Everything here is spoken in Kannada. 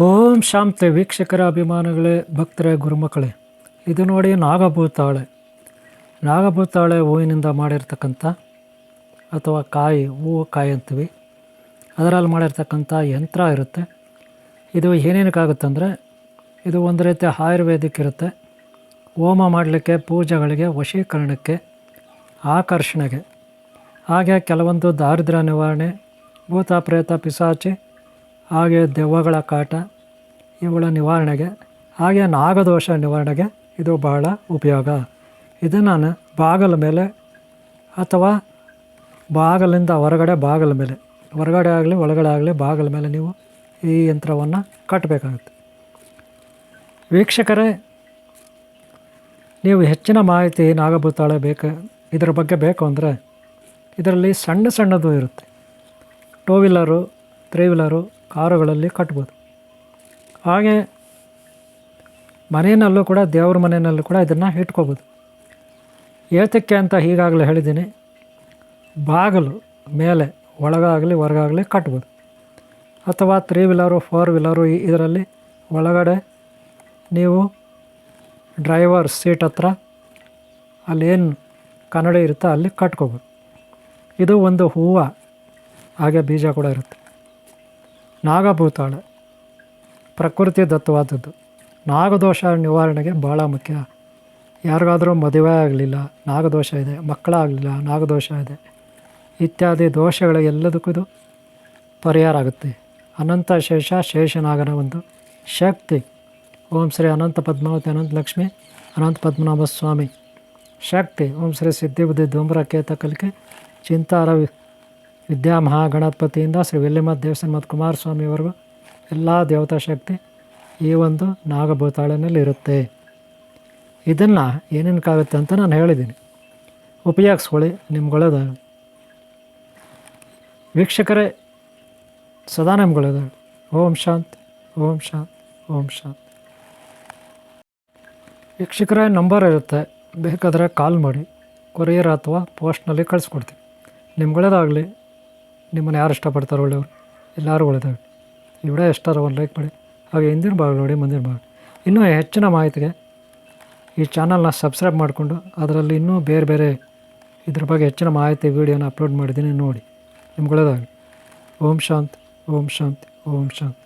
ಓಂ ಶಾಂತಿ ವೀಕ್ಷಕರ ಅಭಿಮಾನಿಗಳೇ, ಭಕ್ತರೇ, ಗುರುಮಕ್ಕಳೇ, ಇದು ನೋಡಿ ನಾಗಭೂತಾಳೆ. ನಾಗಭೂತಾಳೆ ಹೂವಿನಿಂದ ಮಾಡಿರ್ತಕ್ಕಂಥ ಅಥವಾ ಹೂವು ಕಾಯಿ ಅಂತೀವಿ, ಅದರಲ್ಲಿ ಮಾಡಿರ್ತಕ್ಕಂಥ ಯಂತ್ರ ಇರುತ್ತೆ. ಇದು ಏನೇನಕ್ಕಾಗುತ್ತಂದರೆ, ಇದು ಒಂದು ರೀತಿ ಆಯುರ್ವೇದಿಕ್ ಇರುತ್ತೆ. ಹೋಮ ಮಾಡಲಿಕ್ಕೆ, ಪೂಜೆಗಳಿಗೆ, ವಶೀಕರಣಕ್ಕೆ, ಆಕರ್ಷಣೆಗೆ, ಹಾಗೆ ಕೆಲವೊಂದು ದಾರಿದ್ರ್ಯ ನಿವಾರಣೆ, ಭೂತ ಪ್ರೇತ ಪಿಶಾಚಿ, ಹಾಗೆ ದೆವ್ವಗಳ ಕಾಟ ಇವುಗಳ ನಿವಾರಣೆಗೆ, ಹಾಗೆ ನಾಗದೋಷ ನಿವಾರಣೆಗೆ ಇದು ಬಹಳ ಉಪಯೋಗ. ಇದನ್ನು ಬಾಗಿಲ ಮೇಲೆ ಅಥವಾ ಬಾಗಿಲಿಂದ ಹೊರಗಡೆ, ಬಾಗಿಲ ಮೇಲೆ ಹೊರಗಡೆ ಆಗಲಿ ಒಳಗಡೆ ಆಗಲಿ ಬಾಗಿಲ ಮೇಲೆ ನೀವು ಈ ಯಂತ್ರವನ್ನು ಕಟ್ಟಬೇಕಾಗುತ್ತೆ. ವೀಕ್ಷಕರೇ, ನೀವು ಹೆಚ್ಚಿನ ಮಾಹಿತಿ ನಾಗಭೂತಾಳೆ ಇದರ ಬಗ್ಗೆ ಬೇಕು ಅಂದರೆ, ಇದರಲ್ಲಿ ಸಣ್ಣ ಸಣ್ಣದು ಇರುತ್ತೆ. 2 ವೀಲರು 3 ವೀಲರು ಕಾರುಗಳಲ್ಲಿ ಕಟ್ಬೋದು. ಹಾಗೆ ಮನೆಯಲ್ಲೂ ಕೂಡ, ದೇವ್ರ ಮನೆಯಲ್ಲೂ ಕೂಡ ಇದನ್ನು ಇಟ್ಕೋಬೋದು. ಏತಕ್ಕೆ ಅಂತ ಈಗಾಗಲೇ ಹೇಳಿದ್ದೀನಿ. ಬಾಗಿಲು ಮೇಲೆ ಒಳಗಾಗಲಿ ಹೊರಗಾಗಲಿ ಕಟ್ಬೋದು. ಅಥವಾ 3 ವೀಲರು 4 ವೀಲರು ಇದರಲ್ಲಿ ಒಳಗಡೆ ನೀವು ಡ್ರೈವರ್ ಸೀಟ್ ಹತ್ರ ಅಲ್ಲೇನು ಕನ್ನಡಿ ಇರುತ್ತೆ ಅಲ್ಲಿ ಕಟ್ಕೋಬೋದು. ಇದು ಒಂದು ಹೂವು, ಹಾಗೆ ಬೀಜ ಕೂಡ ಇರುತ್ತೆ. ನಾಗಭೂತಾಳೆ ಪ್ರಕೃತಿ ದತ್ತವಾದದ್ದು. ನಾಗದೋಷ ನಿವಾರಣೆಗೆ ಭಾಳ ಮುಖ್ಯ. ಯಾರಿಗಾದರೂ ಮದುವೆ ಆಗಲಿಲ್ಲ, ನಾಗದೋಷ ಇದೆ, ಮಕ್ಕಳಾಗಲಿಲ್ಲ, ನಾಗದೋಷ ಇದೆ, ಇತ್ಯಾದಿ ದೋಷಗಳಿಗೆಲ್ಲದಕ್ಕೂ ಇದು ಪರಿಹಾರ ಆಗುತ್ತೆ. ಅನಂತ ಶೇಷನಾಗನ ಒಂದು ಶಕ್ತಿ. ಓಂ ಶ್ರೀ ಅನಂತ ಪದ್ಮಾವತಿ ಅನಂತ ಲಕ್ಷ್ಮಿ ಅನಂತ ಪದ್ಮನಾಭ ಸ್ವಾಮಿ ಶಕ್ತಿ. ಓಂ ಶ್ರೀ ಸಿದ್ಧಿ ಬುದ್ಧಿ ಧೂಮ್ರ ಕೇತ ಕಲಿಕೆ ಚಿಂತಾರ ವಿದ್ಯಾ ಮಹಾಗಣಪತಿಯಿಂದ ಶ್ರೀ ವೆಲ್ಲಿಮಠ ದೇವಸ್ಥಾನ ಮತ್ತು ಕುಮಾರಸ್ವಾಮಿವರೆಗೂ ಎಲ್ಲ ದೇವತಾ ಶಕ್ತಿ ಈ ಒಂದು ನಾಗಭೂತಾಳೆನಲ್ಲಿ ಇರುತ್ತೆ. ಇದನ್ನು ಏನೇನಕ್ಕಾಗುತ್ತೆ ಅಂತ ನಾನು ಹೇಳಿದ್ದೀನಿ. ಉಪಯೋಗಿಸ್ಕೊಳ್ಳಿ, ನಿಮ್ಗೊಳ್ಳೇದಾಗಲಿ. ವೀಕ್ಷಕರೇ, ಸದಾ ನಿಮ್ಗೊಳ್ಳೇದಾಗಲಿ. ಓಂ ಶಾಂತಿ, ಓಂ ಶಾಂತಿ, ಓಂ ಶಾಂತಿ. ವೀಕ್ಷಕರೇ, ನಂಬರ್ ಇರುತ್ತೆ, ಬೇಕಾದರೆ ಕಾಲ್ ಮಾಡಿ, ಕೊರಿಯರ್ ಅಥವಾ ಪೋಸ್ಟ್ನಲ್ಲಿ ಕಳಿಸ್ಕೊಡ್ತೀವಿ. ನಿಮ್ಗೊಳ್ಳೇದಾಗಲಿ. ನಿಮ್ಮನ್ನು ಯಾರು ಇಷ್ಟಪಡ್ತಾರೋ ಒಳ್ಳೆಯವರು, ಎಲ್ಲರೂ ಒಳ್ಳೆಯದಾಗಲಿ. ಈ ವಿಡಿಯೋ ಇಷ್ಟಾರ ಒಂದು ಲೈಕ್ ಮಾಡಿ, ಹಾಗೆ ಹಿಂದಿನ ಭಾಗ ನೋಡಿ, ಮುಂದಿನ ಭಾಗ. ಇನ್ನೂ ಹೆಚ್ಚಿನ ಮಾಹಿತಿಗೆ ಈ ಚಾನಲ್ನ ಸಬ್ಸ್ಕ್ರೈಬ್ ಮಾಡಿಕೊಂಡು ಅದರಲ್ಲಿ ಇನ್ನೂ ಬೇರೆ ಬೇರೆ ಇದ್ರ ಬಗ್ಗೆ ಹೆಚ್ಚಿನ ಮಾಹಿತಿ ವೀಡಿಯೋನ ಅಪ್ಲೋಡ್ ಮಾಡಿದ್ದೀನಿ, ನೋಡಿ. ನಿಮ್ಗೊಳ್ಳೇದಾಗಲಿ. ಓಂ ಶಾಂತಿ, ಓಂ ಶಾಂತಿ, ಓಂ ಶಾಂತಿ.